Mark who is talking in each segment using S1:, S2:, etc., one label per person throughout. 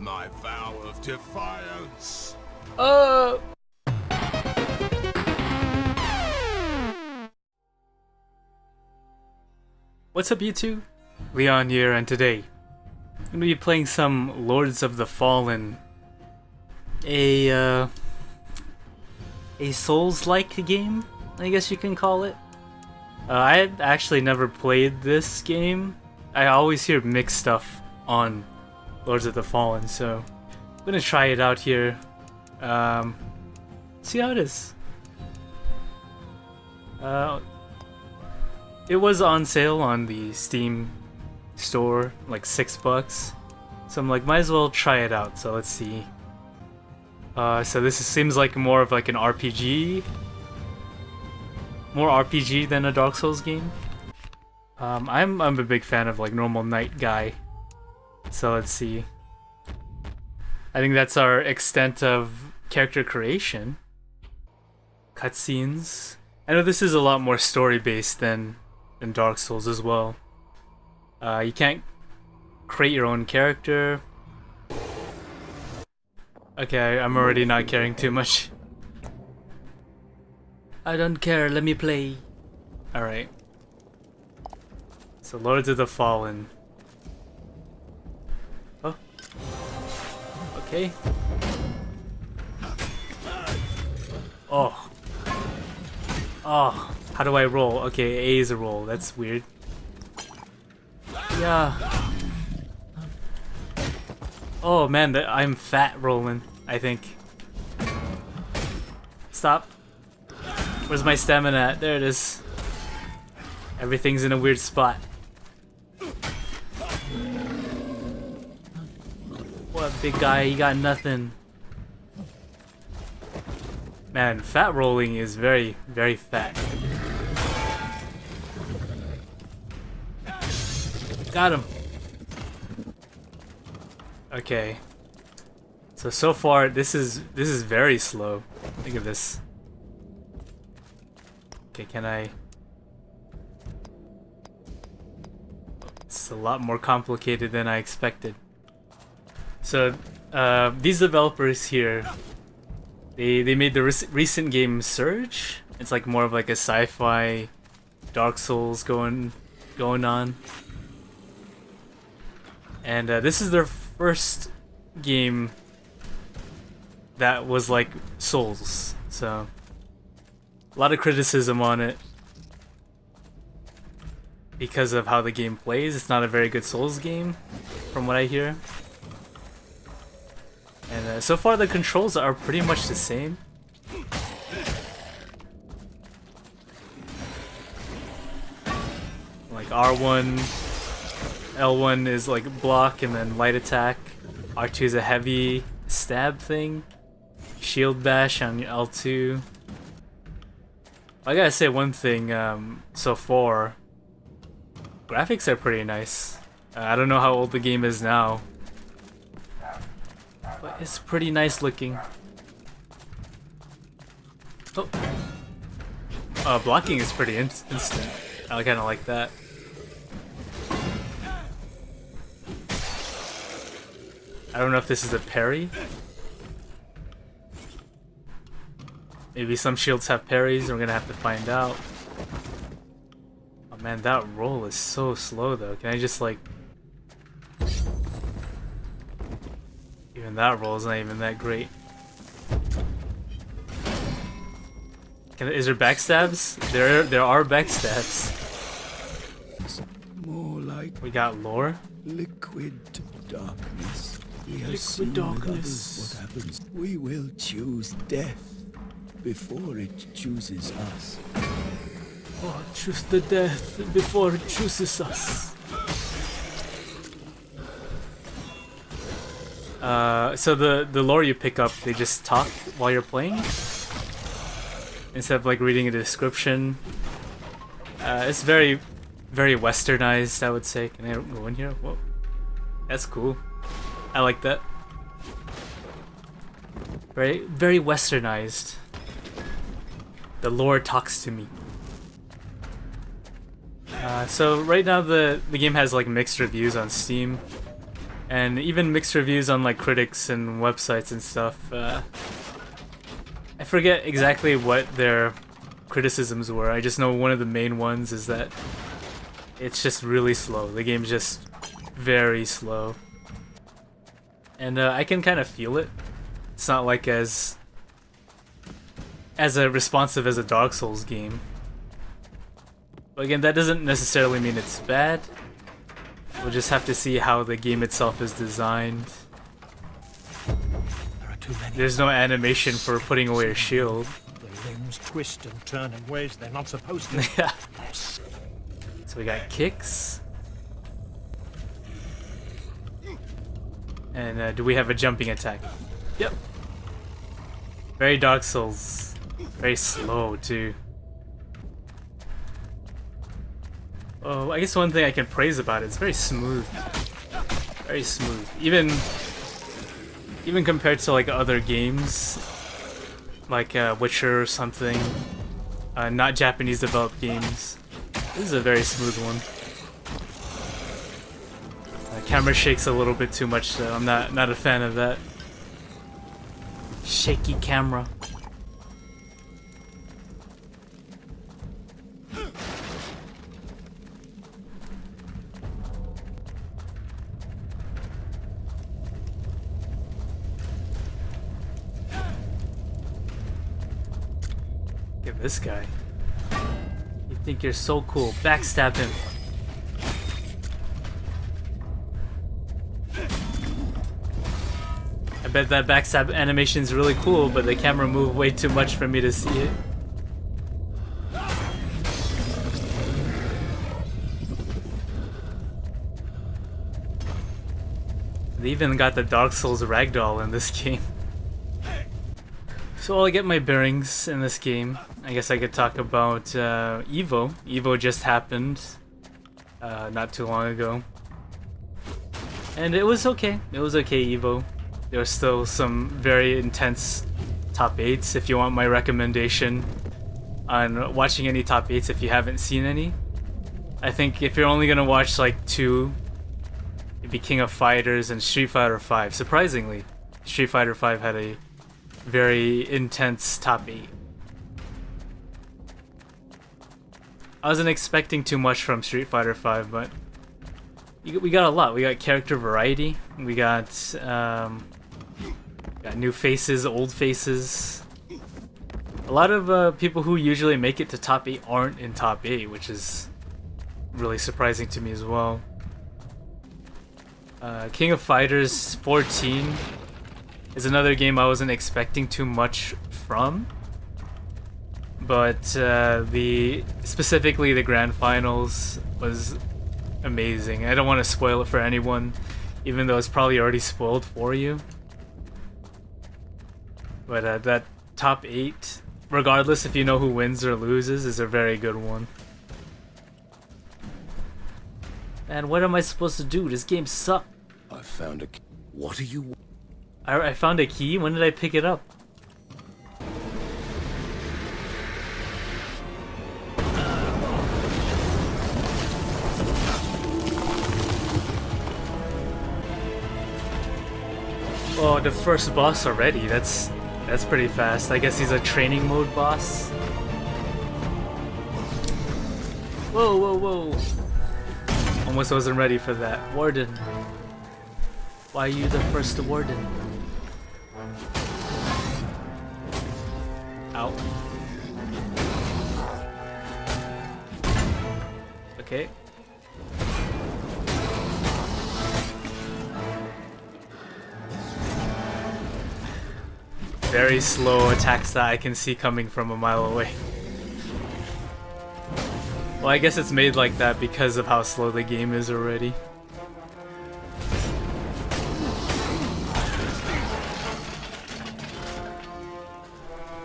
S1: My vow of defiance.
S2: Uh. What's up, YouTube? Leon here, and today I'm gonna be playing some Lords of the Fallen, a Souls-like game, I guess you can call it. I had actually never played this game. I always hear mixed stuff on Lords of the Fallen, so I'm gonna try it out here. See how it is. It was on sale on the Steam store, like $6. So I'm like, might as well try it out. So let's see. So this seems like more of like an RPG. More RPG than a Dark Souls game. I'm a big fan of like normal knight guy. So let's see. I think that's our extent of character creation. Cutscenes. I know this is a lot more story based than Dark Souls as well. You can't create your own character. Okay, I'm already not caring too much. I don't care, let me play. Alright. So Lords of the Fallen. Oh. Okay. Oh. Oh. How do I roll? Okay, A is a roll. That's weird. Yeah. Oh man, I'm fat rolling, I think. Stop. Where's my stamina at? There it is. Everything's in a weird spot. What, big guy? You got nothing. Man, fat rolling is very, very fat. Got him. Okay. So far this is very slow. Look at this. Okay, can I? It's a lot more complicated than I expected. So these developers here, they made the recent game Surge. It's like more of like a sci-fi Dark Souls going on. And this is their first game that was like Souls, so a lot of criticism on it because of how the game plays. It's not a very good Souls game, from what I hear. And so far the controls are pretty much the same. Like R1, L1 is like block and then light attack. R2 is a heavy stab thing. Shield bash on L2. I gotta say one thing, so far, graphics are pretty nice. I don't know how old the game is now, but it's pretty nice looking. Oh. Blocking is pretty instant. I kinda like that. I don't know if this is a parry. Maybe some shields have parries, we're gonna have to find out. Oh man, that roll is so slow though. Can I just like... Even that roll is not even that great. Is there backstabs? There are backstabs.
S3: More like
S2: we got lore.
S3: Liquid darkness. We have
S2: Liquid
S3: seen
S2: darkness.
S3: What happens? We will choose death before it chooses us.
S2: Oh, choose the death before it chooses us. So the lore you pick up, they just talk while you're playing? Instead of like reading a description. It's very, very westernized, I would say. Can I go in here? Whoa. That's cool. I like that. Very, very westernized. The lore talks to me. So right now the game has like mixed reviews on Steam. And even mixed reviews on like critics and websites and stuff. I forget exactly what their criticisms were. I just know one of the main ones is that it's just really slow. The game's just very slow. And I can kind of feel it. It's not like as responsive as a Dark Souls game. But again, that doesn't necessarily mean it's bad. We'll just have to see how the game itself is designed.
S4: There are too many.
S2: There's no animation for putting away a shield.
S4: The limbs twist and turn in ways they're not supposed to.
S2: Yeah. So we got kicks. And do we have a jumping attack? Yep. Very Dark Souls. Very slow too. Oh, I guess one thing I can praise about it, it's very smooth. Very smooth. Even compared to like other games, like Witcher or something, not Japanese developed games. This is a very smooth one. Camera shakes a little bit too much though. I'm not a fan of that. Shaky camera. Look at this guy. You think you're so cool. Backstab him. I bet that backstab animation is really cool, but the camera moved way too much for me to see it. They even got the Dark Souls ragdoll in this game. So I'll get my bearings in this game. I guess I could talk about Evo. Evo just happened not too long ago. And it was okay. It was okay, Evo. There were still some very intense top 8s if you want my recommendation on watching any top 8s if you haven't seen any. I think if you're only gonna watch like 2, it'd be King of Fighters and Street Fighter V. Surprisingly, Street Fighter V had a very intense top 8. I wasn't expecting too much from Street Fighter V, but we got a lot. We got character variety. We got new faces, old faces. A lot of people who usually make it to top 8 aren't in top 8, which is really surprising to me as well. King of Fighters 14 is another game I wasn't expecting too much from, but specifically the grand finals was amazing. I don't want to spoil it for anyone, even though it's probably already spoiled for you. But that top 8, regardless if you know who wins or loses, is a very good one. And what am I supposed to do? This game sucks.
S3: I found a... What are you...
S2: I found a key? When did I pick it up? Oh, the first boss already. That's pretty fast. I guess he's a training mode boss. Whoa, whoa, whoa. Almost wasn't ready for that. Warden. Why are you the first warden? Ow. Okay. Very slow attacks that I can see coming from a mile away. Well, I guess it's made like that because of how slow the game is already.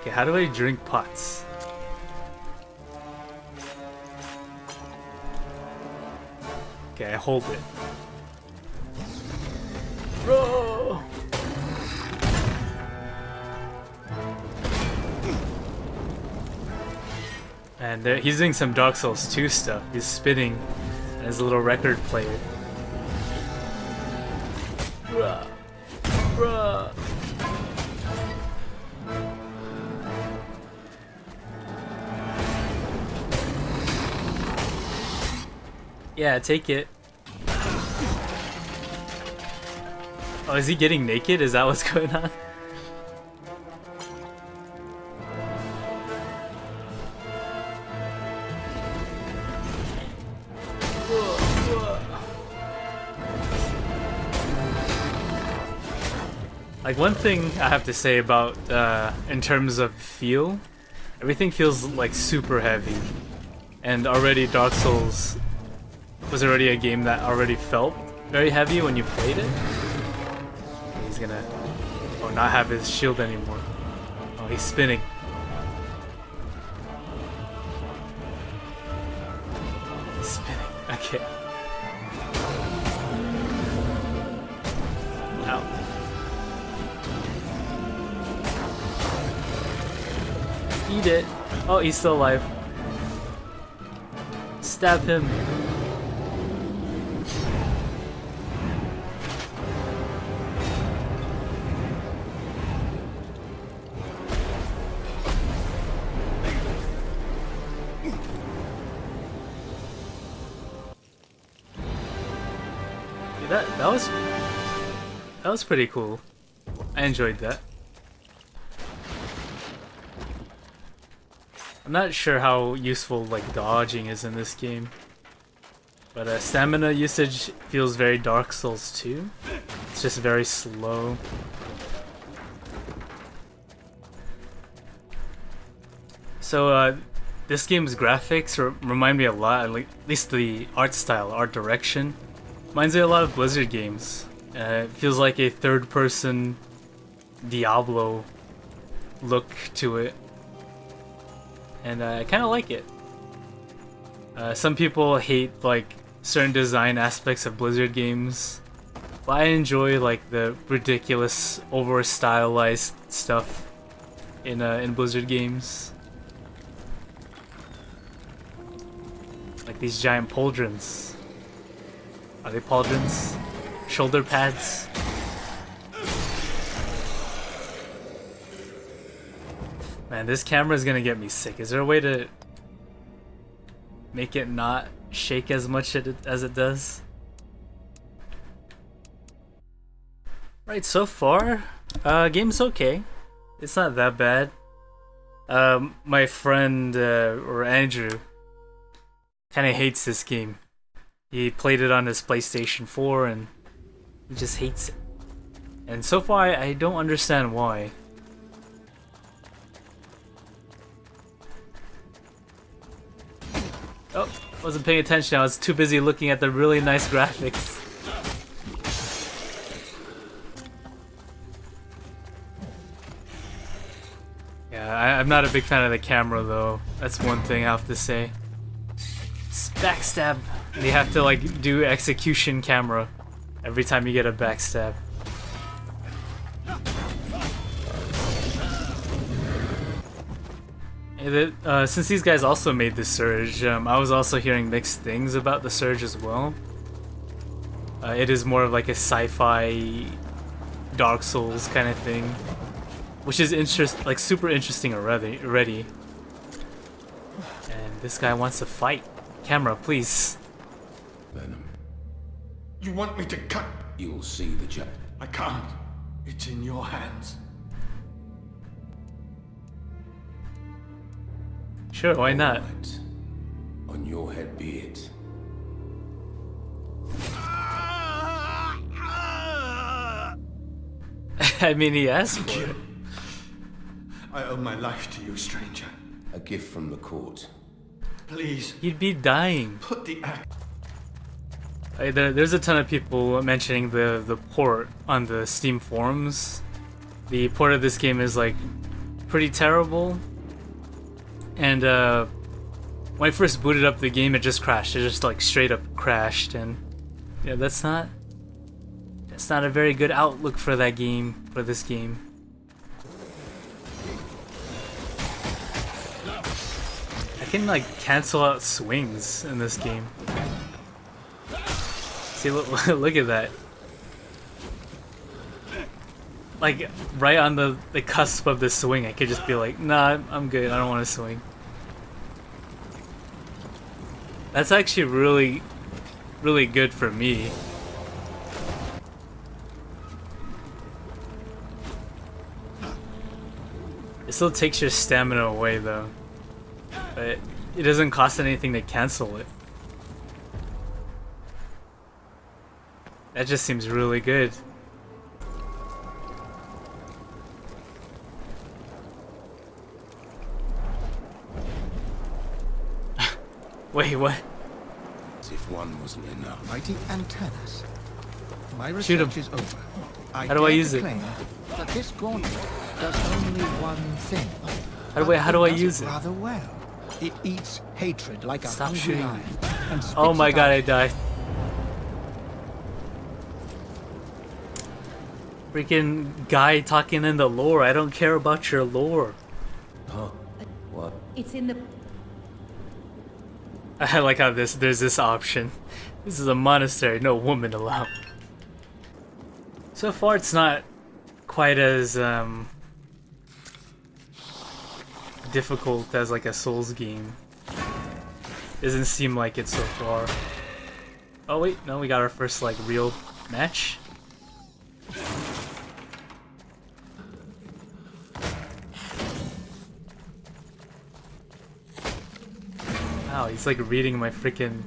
S2: Okay, how do I drink pots? Okay, I hold it. Bro! And he's doing some Dark Souls 2 stuff. He's spinning as a little record player. Bruh. Bruh. Yeah, take it. Oh, is he getting naked? Is that what's going on? Like, one thing I have to say about, in terms of feel, everything feels like super heavy. And already Dark Souls was already a game that already felt very heavy when you played it. He's gonna, oh, not have his shield anymore. Oh, he's spinning. He's spinning, okay. Ow. Eat it. Oh, he's still alive. Stab him. Yeah, that was pretty cool. I enjoyed that. I'm not sure how useful like dodging is in this game, but stamina usage feels very Dark Souls 2. It's just very slow. So this game's graphics remind me a lot, at least the art style, art direction, reminds me a lot of Blizzard games. It feels like a third-person Diablo look to it. And I kind of like it. Some people hate like certain design aspects of Blizzard games, but I enjoy like the ridiculous, over-stylized stuff in Blizzard games. Like these giant pauldrons. Are they pauldrons? Shoulder pads? Man, this camera is gonna get me sick. Is there a way to make it not shake as much as it does? Right, so far, game's okay. It's not that bad. My friend, or Andrew, kinda hates this game. He played it on his PlayStation 4 and he just hates it. And so far, I don't understand why. Oh, wasn't paying attention. I was too busy looking at the really nice graphics. Yeah, I'm not a big fan of the camera though. That's one thing I have to say. Backstab. You have to like do execution camera every time you get a backstab. Since these guys also made the Surge, I was also hearing mixed things about the Surge as well. It is more of like a sci-fi Dark Souls kind of thing, which is like super interesting already. And this guy wants to fight. Camera, please.
S5: Venom.
S1: You want me to cut?
S5: You'll see the jet.
S1: I can't. It's in your hands.
S2: Sure, why not?
S5: Right. On your head be it.
S2: I mean, he asked for it.
S1: I owe my life to you, stranger.
S5: A gift from the court.
S1: Please,
S2: He'd be dying.
S1: put the act.
S2: There's a ton of people mentioning the port on the Steam forums. The port of this game is like pretty terrible. And when I first booted up the game, it just crashed. It just like straight up crashed, and yeah, that's not a very good outlook for that game, for this game. I can like cancel out swings in this game. See, look, look at that. like right on the cusp of the swing, I could just be like, nah, I'm good. I don't want to swing. That's actually really, really good for me. It still takes your stamina away though, but it doesn't cost anything to cancel it. That just seems really good. Wait, what?
S5: As if one wasn't enough.
S6: Mighty antennas. My
S2: Shoot him.
S6: research is over.
S2: How do I
S6: dare
S2: use it?
S6: claim that this gauntlet does only one thing.
S2: How do I
S6: does
S2: use it?
S6: Rather well. It eats hatred like
S2: Stop
S6: a hungry
S2: shooting.
S6: lion. And
S2: Oh
S6: spits
S2: my
S6: it
S2: god, I
S6: out.
S2: died. Freaking guy talking in the lore. I don't care about your lore.
S5: Huh? What?
S7: It's in the...
S2: I like how there's this option. This is a monastery, no woman allowed. So far it's not quite as difficult as like a Souls game. Doesn't seem like it so far. Oh wait, no, we got our first like real match. Wow, he's like reading my freaking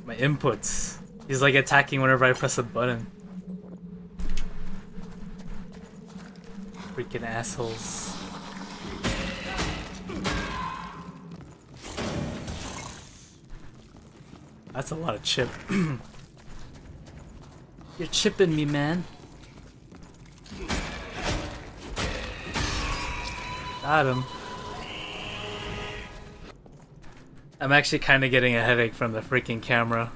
S2: my inputs. He's like attacking whenever I press a button. Freaking assholes. That's a lot of chip. You're chipping me, man. Got him. I'm actually kind of getting a headache from the freaking camera.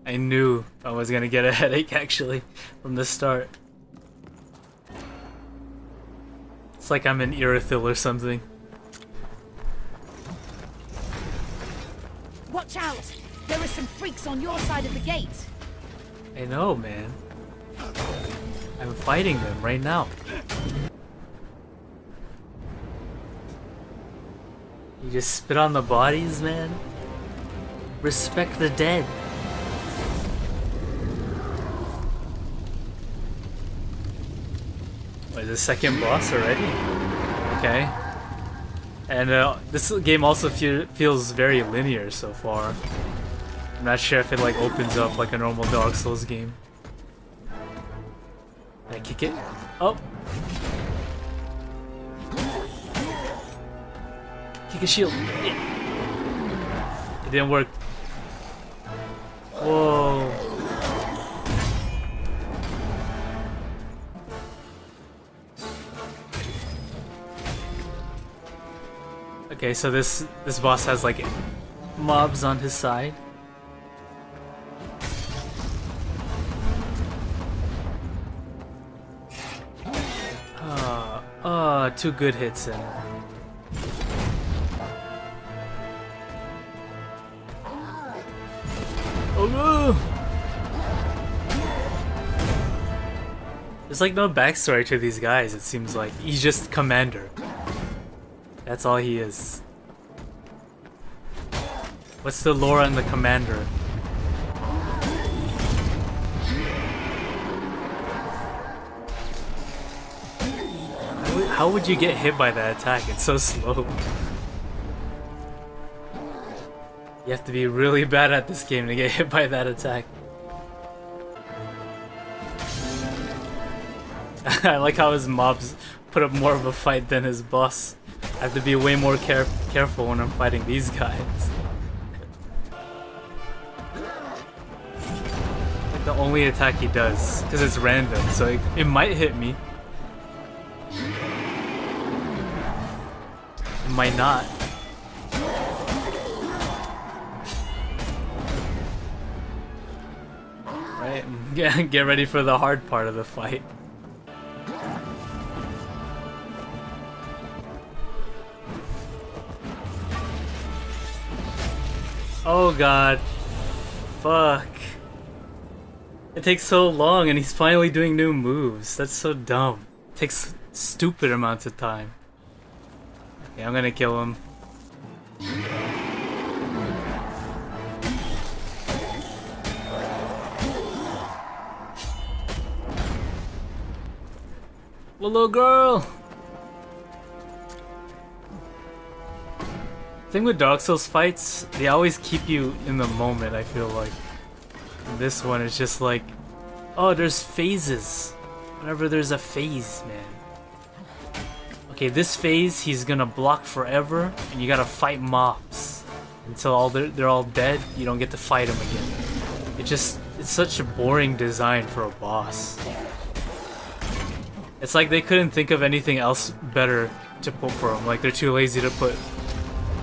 S2: I knew I was gonna get a headache actually from the start. It's like I'm in Irithyll or something.
S7: Watch out! There are some freaks on your side of the gate.
S2: I know, man. I'm fighting them right now. You just spit on the bodies, man. Respect the dead. Wait, the second boss already? Okay. And this game also feels very linear so far. I'm not sure if it like opens up like a normal Dark Souls game. Can I kick it? Oh! Kick a shield. Yeah. It didn't work. Whoa. Okay, so this boss has like mobs on his side. Two good hits in. Oh no! There's like no backstory to these guys, it seems like. He's just commander. That's all he is. What's the lore on the commander? How would you get hit by that attack? It's so slow. You have to be really bad at this game to get hit by that attack. I like how his mobs put up more of a fight than his boss. I have to be way more careful when I'm fighting these guys. Like the only attack he does, because it's random, so it might hit me. It might not. Right, get ready for the hard part of the fight. Oh god. Fuck. It takes so long and he's finally doing new moves. That's so dumb. It takes stupid amounts of time. Okay, I'm gonna kill him. Little girl! Thing with Dark Souls fights, they always keep you in the moment, I feel like. This one is just like, oh, there's phases. Whenever there's a phase, man. Okay, this phase, he's gonna block forever, and you gotta fight mobs. Until they're all dead, you don't get to fight them again. It's such a boring design for a boss. It's like they couldn't think of anything else better to put for him. Like, they're too lazy to put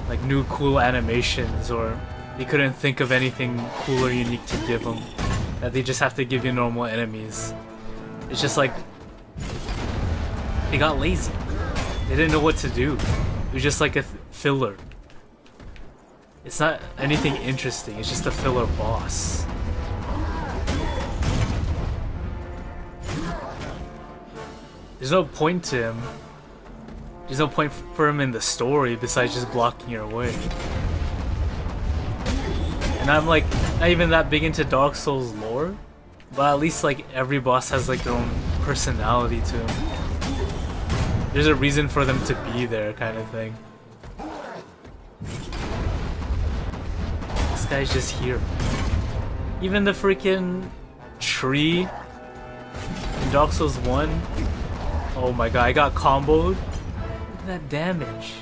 S2: like new cool animations, or they couldn't think of anything cool or unique to give them, that they just have to give you normal enemies. It's just like they got lazy. They didn't know what to do. It was just like a filler. It's not anything interesting, it's just a filler boss. There's no point to him. There's no point for him in the story besides just blocking your way. And I'm like not even that big into Dark Souls lore, but at least like every boss has like their own personality to them. There's a reason for them to be there, kind of thing. This guy's just here. Even the freaking tree in Dark Souls 1. Oh my god, I got comboed. Look at that damage.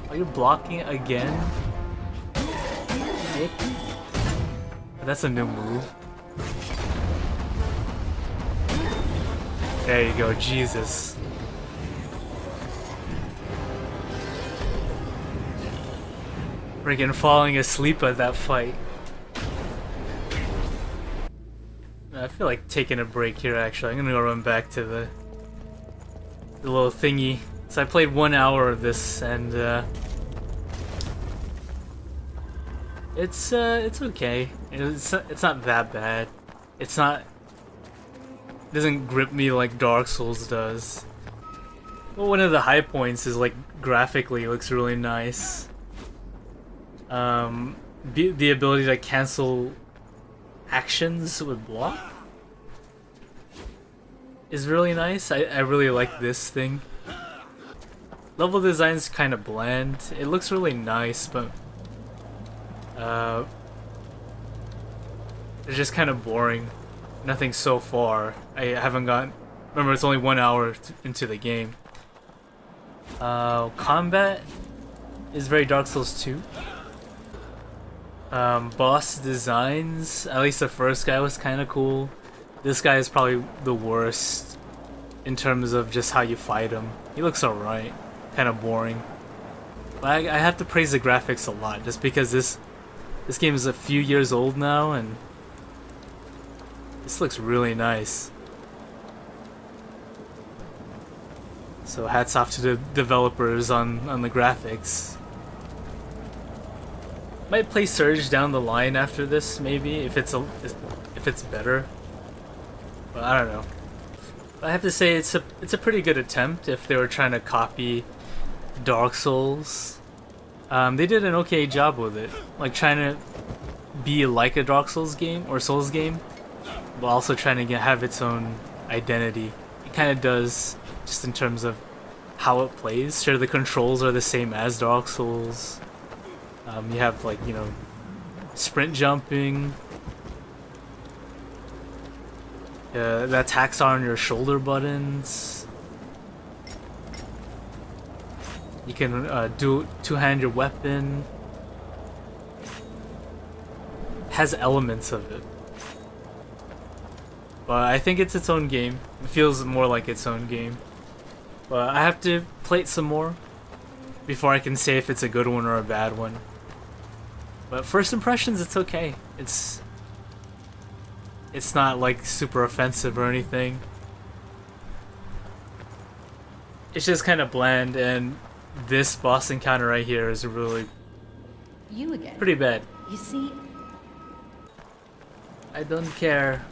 S2: Are you blocking it again? Dick? That's a new move. There you go, Jesus. Freaking falling asleep at that fight. I feel like taking a break here actually. I'm gonna go run back to the little thingy. So I played 1 hour of this and it's okay. It's not that bad. It doesn't grip me like Dark Souls does. Well, one of the high points is like graphically it looks really nice. The ability to cancel actions with block is really nice. I really like this thing. Level design's kind of bland. It looks really nice, but it's just kind of boring. Nothing so far. I haven't gotten. Remember, it's only 1 hour into the game. Combat is very Dark Souls 2. Boss designs, at least the first guy was kind of cool. This guy is probably the worst in terms of just how you fight him. He looks alright, kind of boring. But I have to praise the graphics a lot, just because this game is a few years old now, and this looks really nice. So hats off to the developers on the graphics. Might play Surge down the line after this, maybe, if it's better. But I don't know. I have to say it's a pretty good attempt if they were trying to copy Dark Souls. They did an okay job with it, like trying to be like a Dark Souls game or Souls game, but also trying to have its own identity. It kind of does, just in terms of how it plays. Sure, the controls are the same as Dark Souls. You have like, you know, sprint jumping. The attacks are on your shoulder buttons. You can do two-hand your weapon. Has elements of it. But I think it's its own game. It feels more like its own game. But I have to play it some more before I can say if it's a good one or a bad one. But first impressions, it's okay. It's not like super offensive or anything. It's just kind of bland, and this boss encounter right here is really
S7: You again.
S2: pretty bad.
S7: You see,
S2: I don't care.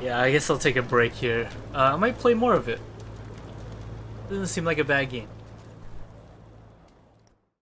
S2: Yeah, I guess I'll take a break here. I might play more of it. Doesn't seem like a bad game.